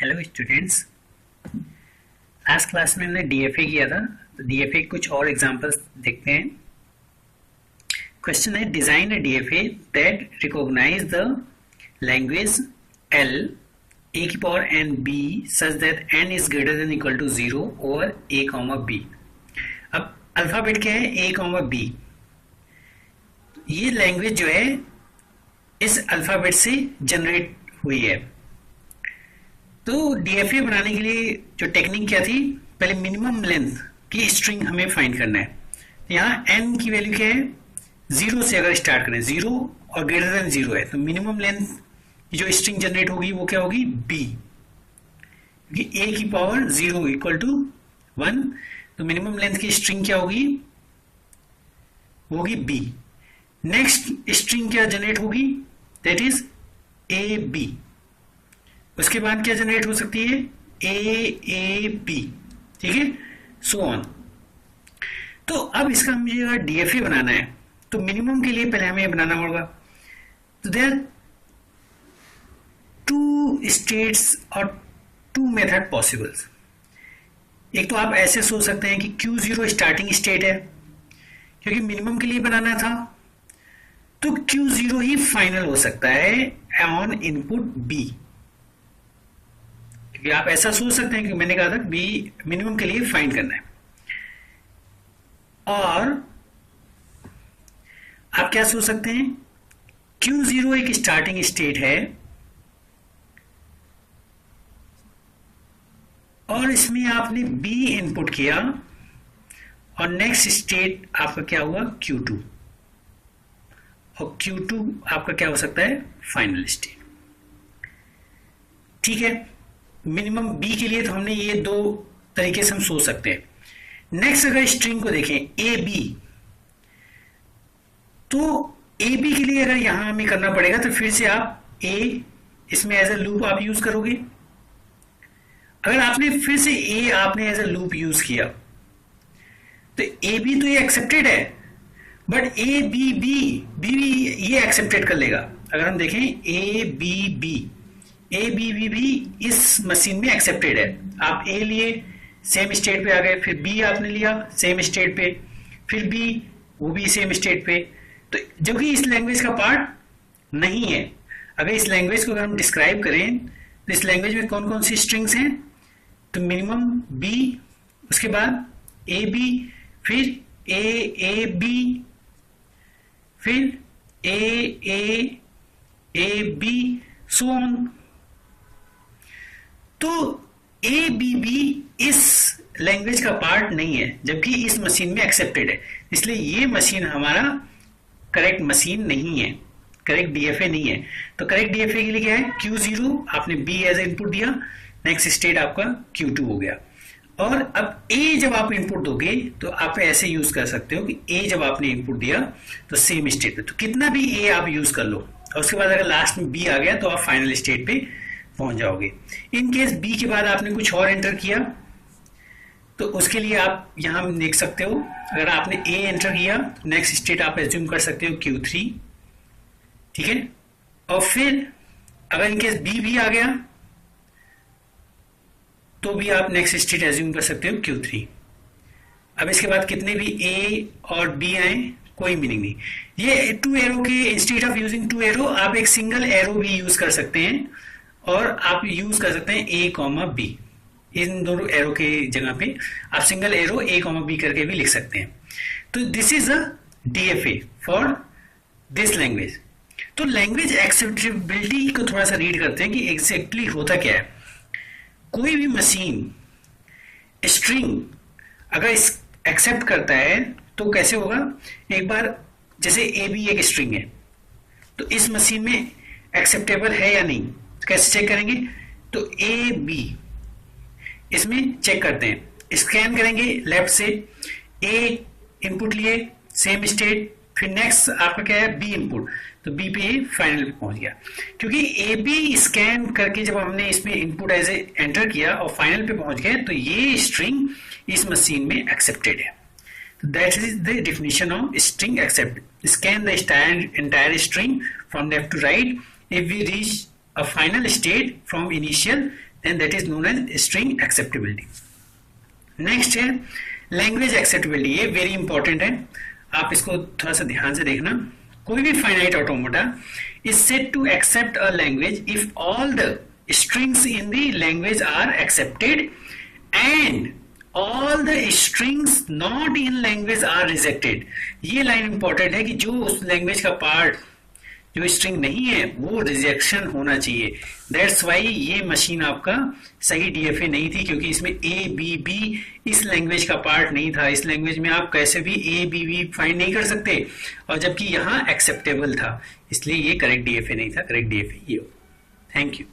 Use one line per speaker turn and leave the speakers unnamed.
Hello students, last class में हमने DFA किया था। तो डीएफए के कुछ और एग्जांपल्स देखते हैं। क्वेश्चन है, design a DFA that recognize the language L a की power n b such that n is greater than equal to 0 over a comma b. अब अल्फाबेट क्या है? A comma b. ये लैंग्वेज जो है इस अल्फाबेट से जनरेट हुई है। तो डीएफए बनाने के लिए जो टेक्निक क्या थी, पहले मिनिमम लेंथ की स्ट्रिंग हमें फाइंड करना है। यहाँ एन की वैल्यू क्या है? 0 से अगर स्टार्ट करें, 0 और ग्रेटर देन 0 है, तो मिनिमम लेंथ की जो स्ट्रिंग जनरेट होगी वो क्या होगी? बी। क्योंकि ए की पावर 0 इक्वल टू 1, तो मिनिमम लेंथ की स्ट्रिंग क्या होगी? वो होगी बी। नेक्स्ट स्ट्रिंग क्या जनरेट होगी? That is A B. उसके बाद क्या जनरेट हो सकती है? A B. ठीक है, सो ऑन। तो अब इसका मुझे अगर डीएफए बनाना है तो मिनिमम के लिए पहले हमें बनाना होगा। तो देयर आर 2 स्टेट्स और 2 मेथड पॉसिबल्स। एक तो आप ऐसे सोच सकते हैं कि Q0 स्टार्टिंग स्टेट है, क्योंकि मिनिमम के लिए बनाना था, तो Q0 ही फाइनल हो सकता है ऑन इनपुट B। आप ऐसा सोच सकते हैं कि मैंने कहा था बी मिनिमम के लिए फाइंड करना है। और आप क्या सोच सकते हैं? Q0 एक स्टार्टिंग स्टेट है और इसमें आपने B इनपुट किया और नेक्स्ट स्टेट आपका क्या हुआ? Q2। और Q2 आपका क्या हो सकता है? Final state. ठीक है, मिनिमम बी के लिए तो हमने ये 2 तरीके से हम सोच सकते हैं। नेक्स्ट अगर स्ट्रिंग को देखें ए बी, तो ए बी के लिए अगर यहां हमें करना पड़ेगा तो फिर से आप ए इसमें एज ए लूप आप यूज करोगे। अगर आपने फिर से ए आपने एज ए लूप यूज किया तो ए बी तो ये एक्सेप्टेड है, बट ए बी बी ये एक्सेप्टेड कर लेगा। अगर हम देखें ए बी भी इस मशीन में एक्सेप्टेड है। आप ए लिए सेम स्टेट पे आ गए, फिर बी आपने लिया सेम स्टेट पे, फिर बी वो भी सेम स्टेट पे। तो जो कि इस लैंग्वेज का पार्ट नहीं है। अगर इस लैंग्वेज को अगर हम डिस्क्राइब करें तो इस लैंग्वेज में कौन कौन सी स्ट्रिंग्स हैं? तो मिनिमम बी, उसके बाद ए बी, फिर ए बी, फिर ए बी, सो ऑन। तो ए बी इस लैंग्वेज का पार्ट नहीं है, जबकि इस मशीन में एक्सेप्टेड है। इसलिए ये मशीन हमारा करेक्ट मशीन नहीं है, करेक्ट डीएफए नहीं है। तो करेक्ट डीएफए के लिए क्या है? Q0 आपने B एज इनपुट दिया, नेक्स्ट स्टेट आपका Q2 हो गया। और अब A जब आप इनपुट दोगे तो आप ऐसे यूज कर सकते हो कि A जब आपने इनपुट दिया तो सेम स्टेट पे, तो कितना भी A आप यूज कर लो और उसके बाद अगर लास्ट में B आ गया तो आप फाइनल स्टेट पे पहुंच जाओगे। इन केस बी के बाद आपने कुछ और एंटर किया तो उसके लिए आप यहां देख सकते हो, अगर आपने ए एंटर किया नेक्स्ट स्टेट आप एज्यूम कर सकते हो Q3। ठीक है, और फिर अगर इन केस बी भी आ गया तो भी आप नेक्स्ट स्टेट एज्यूम कर सकते हो Q3। अब इसके बाद कितने भी ए और बी आए कोई मीनिंग नहीं। ये 2 एरो के इंस्टेड ऑफ यूजिंग 2 एरो आप एक सिंगल एरो भी यूज कर सकते हैं, और आप यूज कर सकते हैं ए कॉमा बी। इन दोनों एरो के जगह पे आप single arrow A comma B करके भी लिख सकते हैं। तो this is a DFA for this language. तो लैंग्वेज एक्सेप्टेबिलिटी को थोड़ा सा रीड करते हैं कि एग्जैक्टली होता क्या है। कोई भी मशीन स्ट्रिंग अगर एक्सेप्ट करता है तो कैसे होगा? एक बार जैसे ए बी एक स्ट्रिंग है, तो इस मशीन में एक्सेप्टेबल है या नहीं, कैसे चेक करेंगे? तो ए बी इसमें चेक करते हैं, स्कैन करेंगे लेफ्ट से, ए इनपुट लिए सेम स्टेट, फिर नेक्स्ट आपका क्या है? बी इनपुट, तो बी पे फाइनल पे पहुंच गया। क्योंकि ए बी स्कैन करके जब हमने इसमें इनपुट एज ए एंटर किया और फाइनल पे पहुंच गए तो ये स्ट्रिंग इस मशीन में एक्सेप्टेड है। That is the definition of string accept. Scan the entire string from left to right. If we reach a final state from initial, then that is known as string acceptability. Next है language acceptability, ये very important है, आप इसको थोड़ा सा ध्यान से देखना. कोई भी finite automata is said to accept a language if all the strings in the language are accepted and all the strings not in language are rejected. ये लाइन इंपॉर्टेंट है कि जो उस लैंग्वेज का पार्ट जो स्ट्रिंग नहीं है वो रिजेक्शन होना चाहिए. दैट्स वाई ये मशीन आपका सही डीएफए नहीं थी, क्योंकि इसमें ए बी बी इस लैंग्वेज का पार्ट नहीं था. इस लैंग्वेज में आप कैसे भी ए बी बी फाइंड नहीं कर सकते, और जबकि यहाँ एक्सेप्टेबल था, इसलिए ये करेक्ट डीएफए नहीं था. करेक्ट डीएफए ये. Thank you.